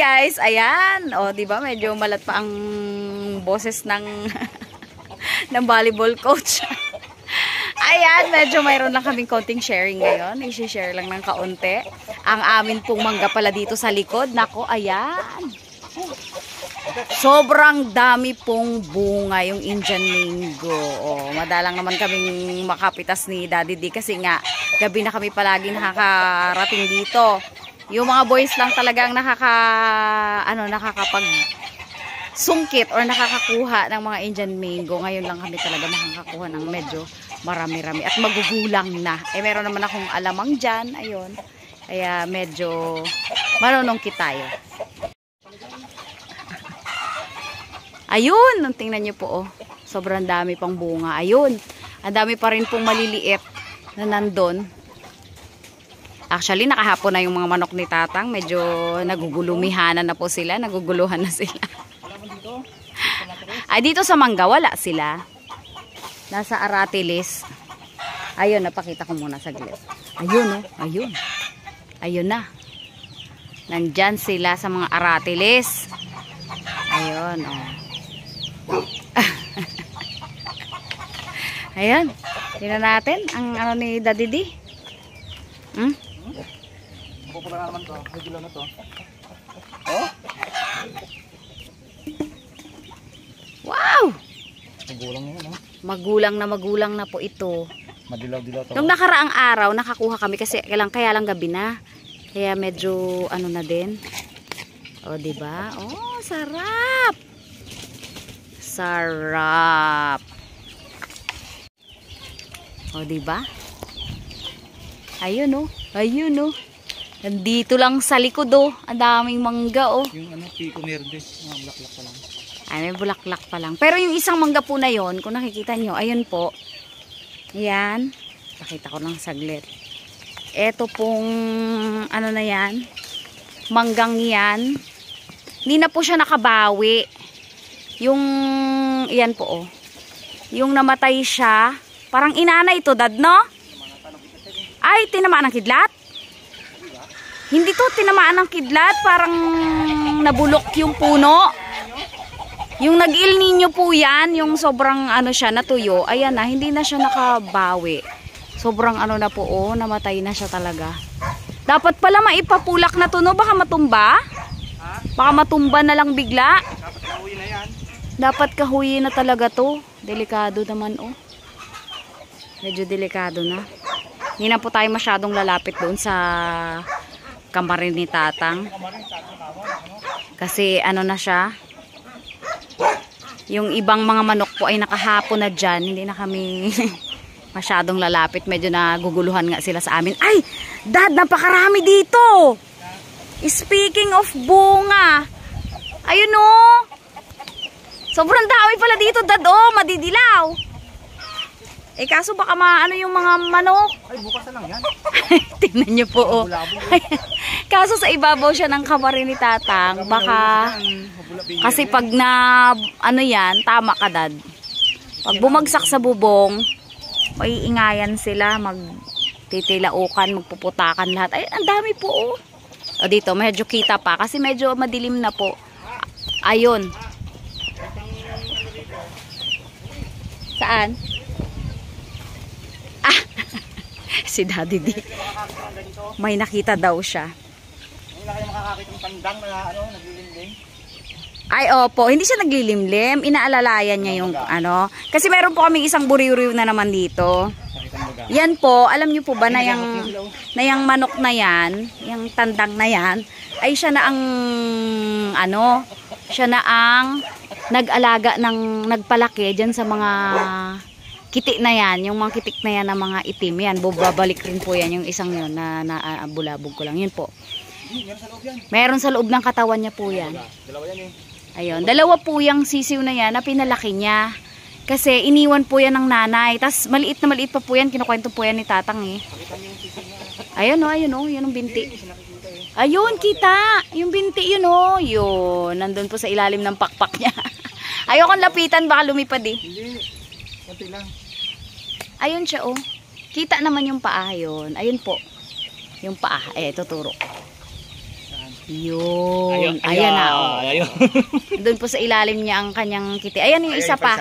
guys, ayan. O, di ba medyo malat pa ang boses ng ng volleyball coach. Ayan, medyo mayroon lang kaming konting sharing ngayon. I-share lang ng kaunti. Ang amin pong mangga pala dito sa likod. Nako, ayan. Sobrang dami pong bunga yung Indian mango. O, madalang naman kaming makapitas ni Daddy D kasi nga gabi na kami palagi nakakarating dito. Yung mga boys lang talagang nakakapag sungkit or nakakakuha ng mga Indian mango. Ngayon lang kami talaga makakakuha ng medyo marami-rami at magugulang na. Eh meron naman akong alamang dyan, ayun. Kaya medyo manunungkit tayo. Ayun, tingnan nyo po, oh. Sobrang dami pang bunga. Ayun, ang dami pa rin pong maliliit na nandun. Actually, nakahapon na yung mga manok ni Tatang. Medyo nagugulumihanan na po sila. Naguguluhan na sila. Ay, dito sa Mangga, wala sila. Nasa Aratilis. Ayun, napakita ko muna saglit. Ayun, oh. Ayun. Ayun na. Nandyan sila sa mga Aratilis. Ayun, oh. Ayan. Tingnan natin ang ano ni Daddy D. Pupula naman to. Regular na to. Oh? Wow! Magulang na yun, oh. Magulang na po ito. Madilaw-dilaw to. Nung nakaraang araw, nakakuha kami kasi kaya lang gabi na. Kaya medyo ano na din. O, diba? Oh, sarap! Sarap! O, diba? Ayun, oh. Ayun, oh. Nandito lang sa likod, oh. Ang daming mangga, oh. Yung ano, Pico Verde. Bulaklak pa lang. Ay, may bulaklak pa lang. Pero yung isang mangga po na yon, kung nakikita nyo, ayun po. Ayan. Pakita ko lang saglit. Ito pong, ano na yan, manggang yan. Hindi na po siya nakabawi. Yung, yan po, oh. Yung namatay siya, parang inana ito, Dad, no? Ay, tinamaan ng kidlat? Hindi to tinamaan ng kidlat, parang nabulok yung puno. Yung nag-Il Nino po yan, yung sobrang ano siya, natuyo. Ayan na, hindi na siya nakabawi. Sobrang ano na po, oh, namatay na siya talaga. Dapat pala maipapulak na to, no? Baka matumba? Baka matumba na lang bigla. Dapat kahuyin na yan. Dapat kahuyin na talaga to. Delikado naman, oh. Medyo delikado na. Hindi na po tayo masyadong lalapit doon sa kamarin ni Tatang. Kasi ano na siya. Yung ibang mga manok po ay nakahapon na dyan. Hindi na kami masyadong lalapit. Medyo naguguluhan nga sila sa amin. Ay! Dad, napakarami dito! Speaking of bunga. Ayun, oh! Sobrang dami pala dito, Dad, oh! Madidilaw. Eh kaso baka maano yung mga manok. Ay, bukas na lang yan. Tingnan nyo po, oh. Kaso sa ibabaw siya ng kamarin ni Tatang. Baka, kasi pag na, ano yan, tama ka, Dad. Pag bumagsak sa bubong, maiingayan sila, magtitilaukan, magpuputakan lahat. Ay, ang dami po, oh. O dito, medyo kita pa, kasi medyo madilim na po. Ayun. Saan? Si Daddy D. May nakita daw siya. Hindi na kayo makakakita ng tandang na ano, naglilimlim. Ay, opo. Hindi siya naglilimlim. Inaalalayan niya yung ano. Kasi meron po kaming isang buriw-riw na naman dito. Yan po. Alam niyo po ba na yung manok na yan, yung tandang na yan, ay siya na ang ano, siya na ang nag-alaga ng nagpalaki dyan sa mga kitik na yan, yung mga kitik na yan na mga itim yan, babalik rin po yan yung isang yun na bulabog ko lang, yun po. Meron sa loob ng katawan niya po yan. Dalawa yan, eh. Ayun, dalawa po yung sisiw na yan na pinalaki niya. Kasi iniwan po yan ng nanay. Tapos maliit na maliit pa po yan, kinukwento po yan ni Tatang, eh. Ayun, oh, ayun, oh, yun ang binti. Ayun, kita, yung binti yun, oh, yun, nandun po sa ilalim ng pakpak niya. Ayokong lapitan, baka lumipad, eh. Hindi, konti lang. Ayun siya, oh. Kita naman yung paa yun. Ayun po. Yung paa. Eh, tuturo. Yun. Ayan na. Oh. Ayun. Doon po sa ilalim niya ang kanyang kiti. Ayan yung isa pa.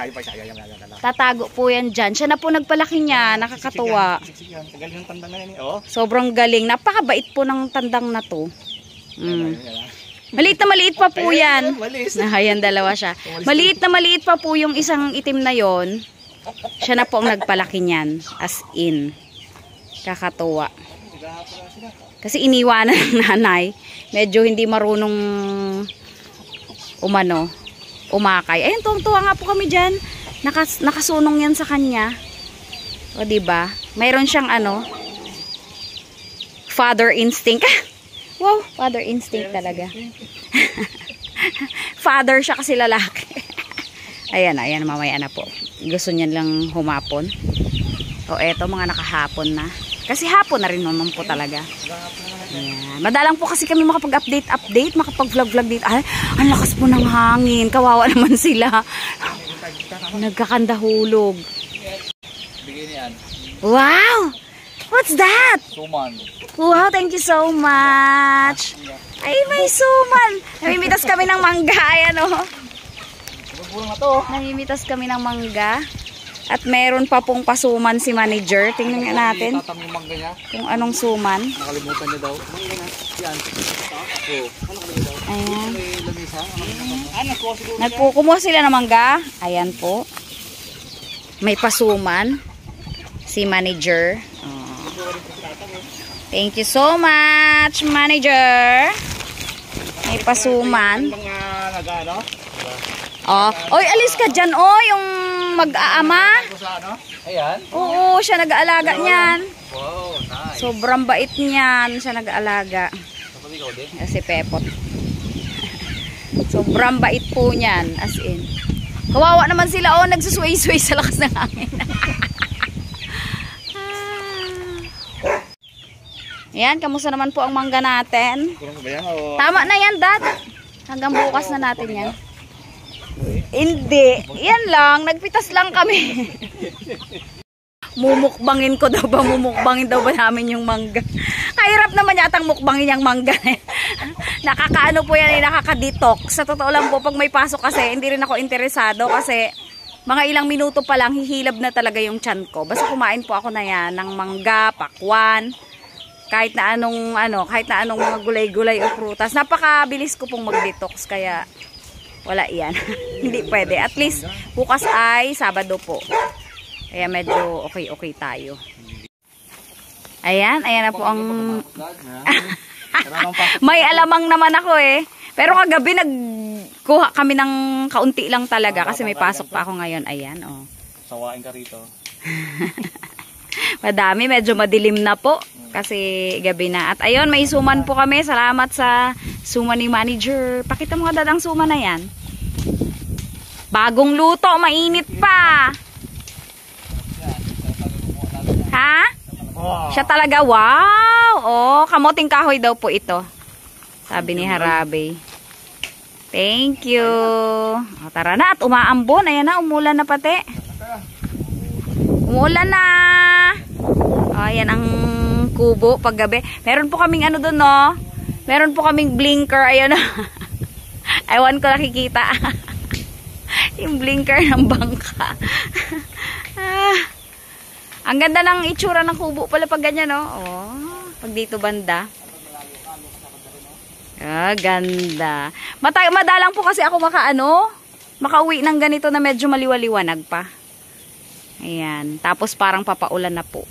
Tatago po yan dyan. Siya na po nagpalaki niya. Nakakatuwa. Galing ng tandang na yan. Oh. Sobrang galing. Napakabait po ng tandang na to. Maliit na maliit pa po yan. Ayan, dalawa siya. Maliit na maliit pa po yung isang itim na yon. Siya na po ang nagpalaki niyan. As in. Kakatuwa. Kasi iniwanan ng nanay. Medyo hindi marunong umakay. Ayun, tuwang-tuwa nga po kami dyan. Nakasunong yan sa kanya. O, diba? Mayroon siyang father instinct. Wow, father instinct talaga. Father siya kasi lalaki. Ayan, mamaya na po. Gusto niya lang humapon. O, eto, mga nakahapon na. Kasi hapon na rin naman po talaga. Ayan. Madalang po kasi kami makapag-update, makapag-vlog dito. Ay, ang lakas po ng hangin. Kawawa naman sila. Nagkakandahulog. Wow! What's that? Suman. Wow, thank you so much. Ay, may suman. Namimitas kami ng mangga. Ayan, oh. Namimitas kami ng mangga. At meron pa pong pasuman si manager. Tingnan nga natin kung anong suman. Nakalimutan niya daw. Yan. Ayan. Nagkukumuha sila ng mangga. Ayan po. May pasuman si manager. Thank you so much, manager. May pasuman. Oh, oy, alis ka dyan, oh, yung mag-aama. Ayan. Oo, siya nag-aalaga niyan. Wow, nice. Sobrang bait niyan, siya nag-aalaga. Si Pepot. Sobrang bait po niyan, as in. Kawawa naman sila, oh, nagsusuway-suway sa lakas ng hangin. Yan, kamusta naman po ang mangga natin? Tama na yan, Dad. Hanggang bukas na natin yan. Hindi. Yan lang. Nagpitas lang kami. Mumukbangin ko daw ba? Mumukbangin daw ba namin yung mangga? Kahirap naman yatang mukbangin yung mangga. Nakakaano po yan, nakaka-detox. Sa totoo lang po, pag may pasok kasi, hindi rin ako interesado kasi mga ilang minuto pa lang, hihilab na talaga yung tiyan ko. Basta kumain po ako na yan ng mangga, pakwan, kahit na anong mga gulay-gulay o prutas. Napakabilis ko pong mag-detox kaya wala yan. Hindi pwede. At least bukas ay Sabado po. Kaya medyo okay tayo. Ayan na po ang may alamang naman ako eh. Pero kagabi nagkuha kami ng kaunti lang talaga kasi may pasok pa ako ngayon. Ayan, oh. Sawain ka rito. Madami, medyo madilim na po kasi gabi na. At ayun, may suman po kami. Salamat sa suman ni manager. Pakita mo nga, Dad, ang suman na yan. Bagong luto, mainit pa. Ha? Siya talaga, wow. Oh, kamuting kahoy daw po ito. Sabi ni Harabe. Thank you. O, tara na, at umaambon. Ayan na, umulan na pati. Umulan na. O, ayan ang kubo paggabi. Meron po kaming ano doon, no? Meron po kaming blinker. Ayun, no? Ewan ko nakikita. Yung blinker ng bangka. Ang ganda ng itsura ng kubo pala pag ganyan, no? Oh, pag dito banda. Ganda. Madalang po kasi ako makauwi ng ganito na medyo maliwaliwanag pa. Ayan. Tapos parang papaulan na po.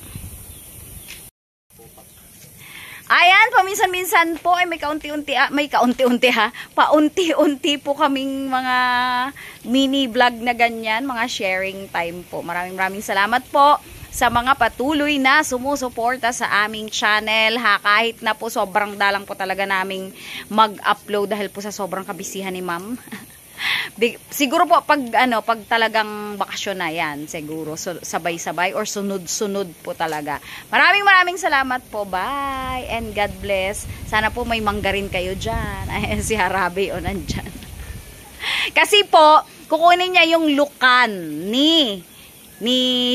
Ayan, paminsan-minsan po ay may kaunti-unti paunti-unti po kaming mga mini vlog na ganyan, mga sharing time po. Maraming salamat po sa mga patuloy na sumusuporta sa aming channel, ha, kahit na po sobrang dalang po talaga naming mag-upload dahil po sa sobrang kabisihan ni Ma'am. Siguro po pag talagang bakasyon na yan, siguro sabay-sabay or sunod-sunod po talaga. Maraming salamat po. Bye and God bless. Sana po may mangga rin kayo dyan. Ay, si Harabe o nandyan. Kasi po kukunin niya yung lukan ni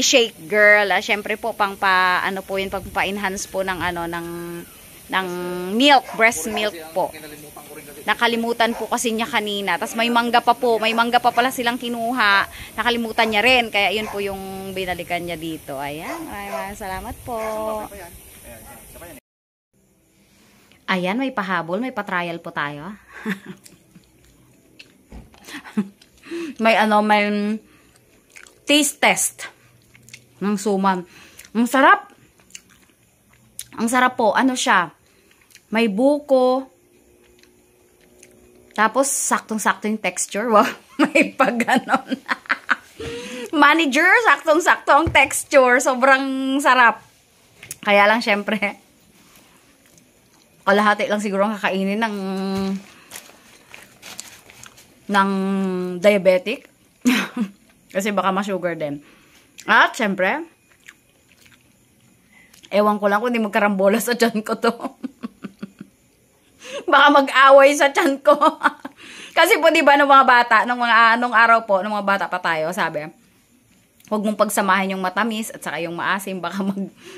Shake Girl. Syempre po pang pa-enhance po ng ng milk, breast milk po. Kinalimutan ko rin kasi. Nakalimutan po kasi niya kanina. Tapos may mangga pa po. May mangga pa pala silang kinuha. Nakalimutan niya rin. Kaya yun po yung binalikan niya dito. Ayan. Maraming salamat po. Ayan. Ayan. Saka yan. Ayan, may pahabol. May patrial po tayo. may taste test ng suman. Ang sarap. Ang sarap po. Ano siya? May buko. Tapos, saktong-sakto yung texture. Wow, may pag-ganon. Manager, saktong-sakto ang texture. Sobrang sarap. Kaya lang, syempre, kalahati lang siguro ang kakainin ng diabetic. Kasi baka ma-sugar din. At, syempre, ewan ko lang kung hindi magkarambola sa tiyan ko to. Baka mag-away sa tiyan ko. Kasi po, di ba, nung mga bata, nung araw po, nung mga bata pa tayo, sabi, huwag mong pagsamahin yung matamis at saka yung maasim, baka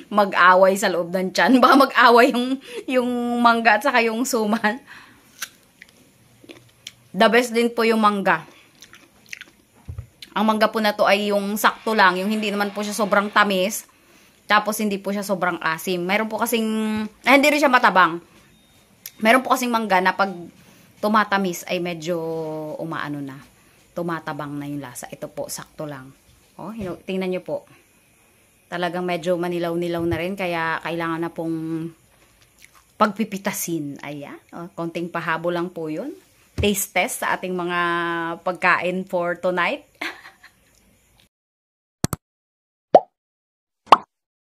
mag-away sa loob ng tiyan. Baka mag-away yung mangga at saka yung suman. The best din po yung mangga. Ang mangga po na to ay yung sakto lang, yung hindi naman po siya sobrang tamis, tapos hindi po siya sobrang asim. Meron po kasing, hindi rin siya matabang. Meron po kasing mangga na pag tumatamis ay medyo umaano na. Tumatabang na yung lasa. Ito po, sakto lang. Oh, tingnan nyo po. Talagang medyo manilaw-nilaw na rin. Kaya kailangan na pong pagpipitasin. Ayan. Oh, konting pahabo lang po yun. Taste test sa ating mga pagkain for tonight.